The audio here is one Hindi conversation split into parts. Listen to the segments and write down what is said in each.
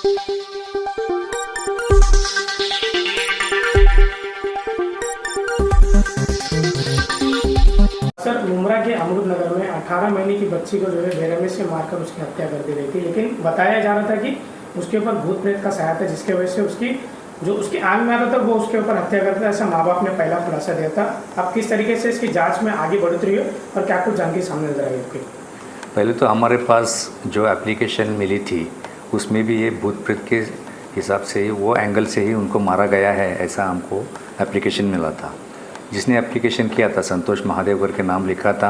सर, मुमरा के अमरूद नगर में 18 महीने की बच्ची को जो है बेरहमी से मारकर उसकी हत्या कर दी गई थी, लेकिन बताया जा रहा था कि उसके ऊपर भूत प्रेत का साया था, जिसके वजह से उसकी जो उसके आंग में आता था वो उसके ऊपर हत्या करता था। ऐसा माँ बाप ने पहला खुलासा दिया था। अब किस तरीके से इसकी जांच में आगे बढ़ोतरी हो और क्या कुछ जानकारी सामने नजर आई आपकी? पहले तो हमारे पास जो एप्लीकेशन मिली थी उसमें भी ये भूत प्रेत के हिसाब से ही, वो एंगल से ही उनको मारा गया है, ऐसा हमको एप्लीकेशन मिला था। जिसने एप्लीकेशन किया था संतोष महादेव करके नाम लिखा था,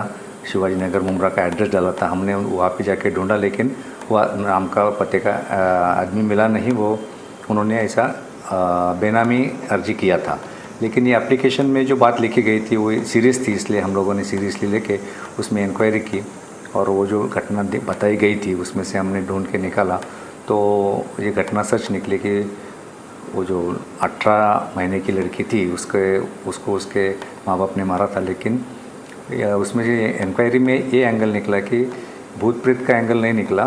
शिवाजी नगर मुमरा का एड्रेस डाला था। हमने वहाँ पे जाके ढूंढा, लेकिन वो नाम का पते का आदमी मिला नहीं। वो उन्होंने ऐसा बेनामी अर्जी किया था। लेकिन ये एप्लीकेशन में जो बात लिखी गई थी वो सीरियस थी, इसलिए हम लोगों ने सीरियसली लेके उसमें इंक्वायरी की और वो जो घटना बताई गई थी उसमें से हमने ढूंढ के निकाला तो ये घटना सच निकली कि वो जो 18 महीने की लड़की थी उसको उसके माँ बाप ने मारा था। लेकिन उसमें जो इंक्वायरी में ये एंगल निकला कि भूत प्रेत का एंगल नहीं निकला,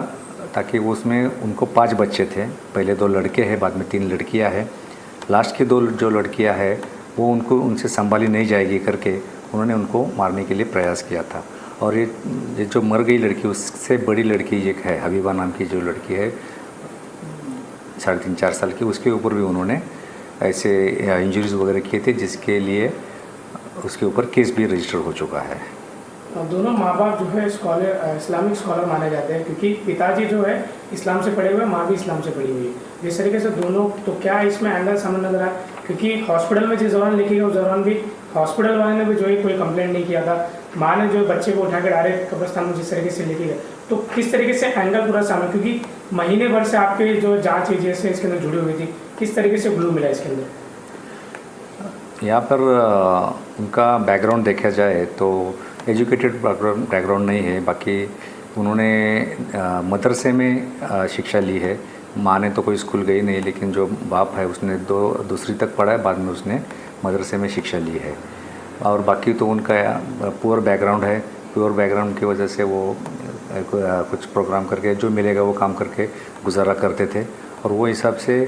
ताकि वो उसमें उनको 5 बच्चे थे। पहले 2 लड़के हैं, बाद में 3 लड़कियां हैं। लास्ट की 2 जो लड़कियां हैं वो उनसे संभाली नहीं जाएगी करके उन्होंने उनको मारने के लिए प्रयास किया था। और ये जो मर गई लड़की, उससे बड़ी लड़की एक है, हबीबा नाम की जो लड़की है 3.5-4 साल की, उसके ऊपर भी उन्होंने ऐसे इंजरीज वगैरह किए थे, जिसके लिए उसके ऊपर केस भी रजिस्टर हो चुका है। दोनों माँ बाप जो है स्कॉलर, इस्लामिक स्कॉलर माने जाते हैं, क्योंकि पिताजी जो है इस्लाम से पढ़े हुए हैं, माँ भी इस्लाम से पढ़ी हुई है। जिस तरीके से दोनों, तो क्या इसमें एंगल सामने नजर आया? क्योंकि हॉस्पिटल में जिस दौरान लिखी गई उस दौरान भी हॉस्पिटल वाले ने भी जो है कोई कंप्लेंट नहीं किया था। माँ ने जो बच्चे को उठा कर डायरेक्ट कब्रिस्तान में जिस तरीके से लेके गए, तो किस तरीके से एंगल पूरा सामने, क्योंकि महीने भर से आपके जो जाँच एजेंसी से इसके अंदर जुड़ी हुई थी, किस तरीके से ग्लू मिला इसके अंदर? यहाँ पर उनका बैकग्राउंड देखा जाए तो एजुकेटेड बैकग्राउंड नहीं है। बाकी उन्होंने मदरसे में शिक्षा ली है। माँ ने तो कोई स्कूल गई नहीं, लेकिन जो बाप है उसने दूसरी तक पढ़ा है, बाद में उसने मदरसे में शिक्षा ली है। और बाकी तो उनका पुअर बैकग्राउंड है। पुअर बैकग्राउंड की वजह से वो कुछ प्रोग्राम करके जो मिलेगा वो काम करके गुजारा करते थे, और वो हिसाब से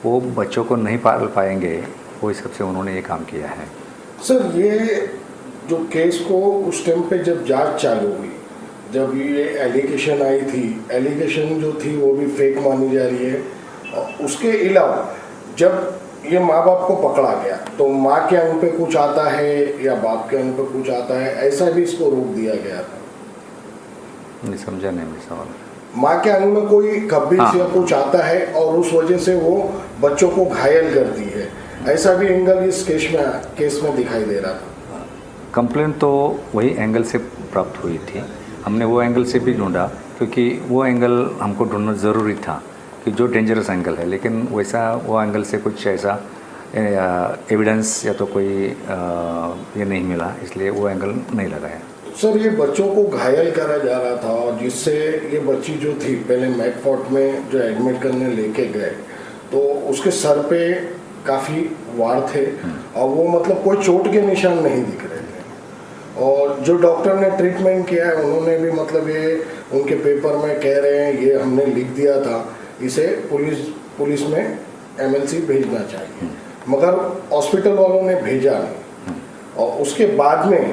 वो बच्चों को नहीं पाल पाएंगे, वो हिसाब से उन्होंने ये काम किया है। सर, ये जो केस को उस टाइम पे जब जांच चालू हुई, जब ये एलिगेशन आई थी, एलिगेशन जो थी वो भी फेक मानी जा रही है। और उसके अलावा जब ये माँ बाप को पकड़ा गया तो माँ के अंग पे कुछ आता है या बाप के अंग पे कुछ आता है, ऐसा भी इसको रोक दिया गया था। नहीं समझा नहीं मेरा सवाल। माँ के अंग में कोई खब्बिश या कुछ आता है और उस वजह से वो बच्चों को घायल करती है, ऐसा भी एंगल इस केस में दिखाई दे रहा था। कंप्लेंट तो वही एंगल से प्राप्त हुई थी। हमने वो एंगल से भी ढूंढा, क्योंकि वो एंगल हमको ढूंढना ज़रूरी था कि जो डेंजरस एंगल है, लेकिन वैसा वो एंगल से कुछ ऐसा एविडेंस या तो कोई ये नहीं मिला, इसलिए वो एंगल नहीं लगाया। सर, ये बच्चों को घायल करा जा रहा था और जिससे ये बच्ची जो थी पहले मैकफोर्ट में जो एडमिट करने लेके गए तो उसके सर पे काफ़ी वार थे और वो मतलब कोई चोट के निशान नहीं दिख रहे थे। और जो डॉक्टर ने ट्रीटमेंट किया है उन्होंने भी मतलब ये उनके पेपर में कह रहे हैं ये हमने लिख दिया था, इसे पुलिस में एमएलसी भेजना चाहिए, मगर हॉस्पिटल वालों ने भेजा नहीं। और उसके बाद में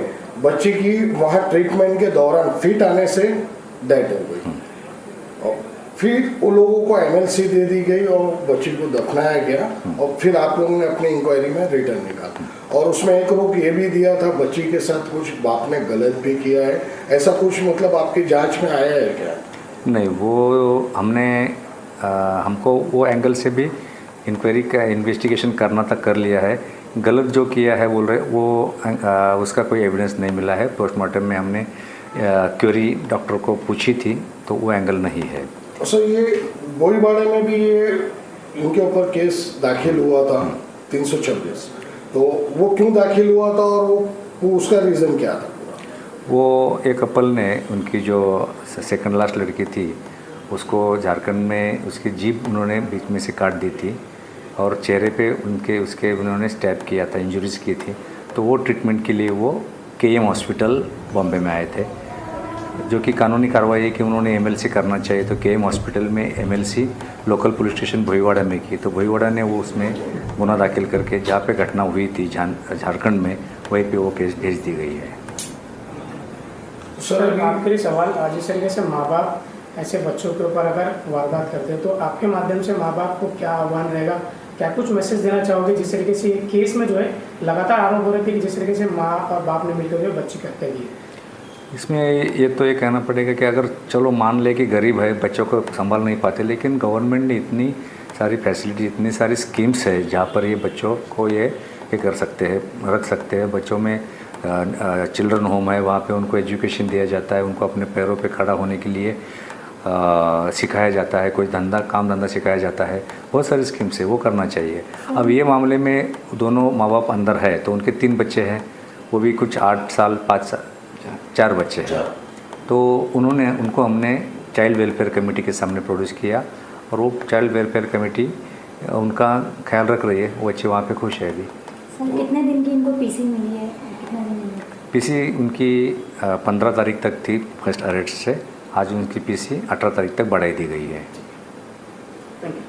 बच्ची की वहाँ ट्रीटमेंट के दौरान फिट आने से डेथ हो गई और फिर उन लोगों को एमएलसी दे दी गई और बच्ची को दफनाया गया। और फिर आप लोगों ने अपनी इंक्वायरी में रिटर्न निकाला और उसमें एक रोक ये भी दिया था बच्ची के साथ कुछ बाप ने गलत भी किया है, ऐसा कुछ मतलब आपकी जांच में आया है क्या? नहीं, वो हमने हमको वो एंगल से भी इंक्वायरी का इन्वेस्टिगेशन करना था, कर लिया है। गलत जो किया है बोल रहे वो उसका कोई एविडेंस नहीं मिला है। पोस्टमार्टम में हमने क्वेरी डॉक्टर को पूछी थी तो वो एंगल नहीं है। सर, ये बोईवाड़े में भी ये इनके ऊपर केस दाखिल हुआ था 326, तो वो क्यों दाखिल हुआ था और वो उसका रीज़न क्या था? वो एक कपल ने उनकी जो सेकंड लास्ट लड़की थी उसको झारखंड में उसकी जीभ उन्होंने बीच में से काट दी थी और चेहरे पे उसके उन्होंने स्टैब किया था, इंजरीज की थी। तो वो ट्रीटमेंट के लिए वो KM हॉस्पिटल बॉम्बे में आए थे। जो कि कानूनी कार्रवाई है कि उन्होंने एमएलसी करना चाहिए, तो केएम हॉस्पिटल में MLC local police station Bhoiwada में की, तो भोईवाड़ा ने वो उसमें गुना दाखिल करके जहाँ पे घटना हुई थी झारखंड में, वहीं पे वो केस भेज दी गई है। सर आखिरी सवाल, जिस तरीके से माँ बाप ऐसे बच्चों के ऊपर अगर वारदात करते हैं तो आपके माध्यम से माँ बाप को क्या आह्वान रहेगा, क्या कुछ मैसेज देना चाहोगे? जिस तरीके से ये केस में जो है लगातार आरोप हो रहे थे कि जिस तरीके से माँ और बाप ने मिलकर जो बच्ची की हत्या की है। इसमें ये तो ये कहना पड़ेगा कि अगर चलो मान ले कि गरीब है, बच्चों को संभाल नहीं पाते, लेकिन गवर्नमेंट ने इतनी सारी फैसिलिटी, इतनी सारी स्कीम्स है जहाँ पर ये बच्चों को ये कर सकते हैं, रख सकते हैं। बच्चों में चिल्ड्रन होम है, वहाँ पे उनको एजुकेशन दिया जाता है, उनको अपने पैरों पे खड़ा होने के लिए सिखाया जाता है, कोई काम धंधा सिखाया जाता है, बहुत सारी स्कीम्स है, वो करना चाहिए। अब ये मामले में दोनों माँ बाप अंदर है, तो उनके 3 बच्चे हैं, वो भी कुछ 8 साल 5 साल 4 बच्चे हैं, तो उनको हमने चाइल्ड वेलफेयर कमेटी के सामने प्रोड्यूस किया, और वो चाइल्ड वेलफेयर कमेटी उनका ख्याल रख रही है, वो बच्चे वहाँ पे खुश है अभी। सर कितने दिन की इनको पीसी मिली है, कितने दिन मिली? पीसी उनकी 15 तारीख तक थी फर्स्ट अरेस्ट से, आज उनकी पीसी 18 तारीख तक बढ़ाई दी गई है। Thank you.